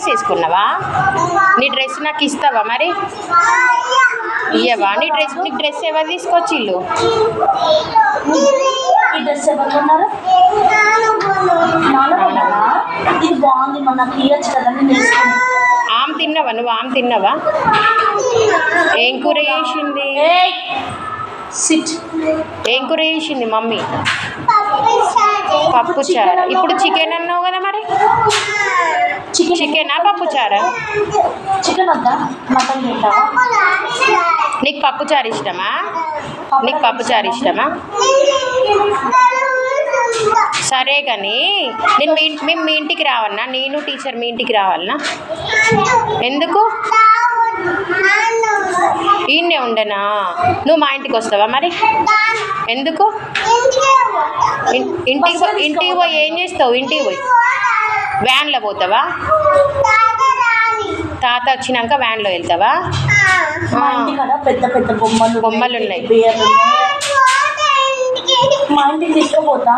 Dress వేసుకున్నావా? నీ dress నాకు ఇస్తావా మరి? ఇయ్యవా? నీకు డ్రెస్ ఎవరు తీసుకొచ్చిళ్ళు? ఆమె తిన్నావా? నువ్వు ఆమె తిన్నావా? ఏం కూర చేసింది? ఏం కూర చేసింది మమ్మీ? పప్పు చారు. ఇప్పుడు చికెన్ అన్నావు కదా, మరి చికెనా పప్పు చారా? నీకు పప్పు చారు ఇష్టమా? నీకు పప్పు చారు ఇష్టమా? సరే కానీ మేము మీ ఇంటికి రావన్నా? నేను టీచర్ మీ ఇంటికి రావాలనా? ఎందుకు? ఈయన్నే ఉండనా? నువ్వు మా ఇంటికి వస్తావా మరి? ఎందుకు? ఇంటికి పోయి ఏం చేస్తావు? ఇంటికి పోయి వ్యాన్లో పోతావా? తాత వచ్చినాక వ్యాన్లో వెళ్తావా? పెద్ద పెద్ద బొమ్మలు ఉన్నాయి. మా ఇంటికి తీసుకుపోతా.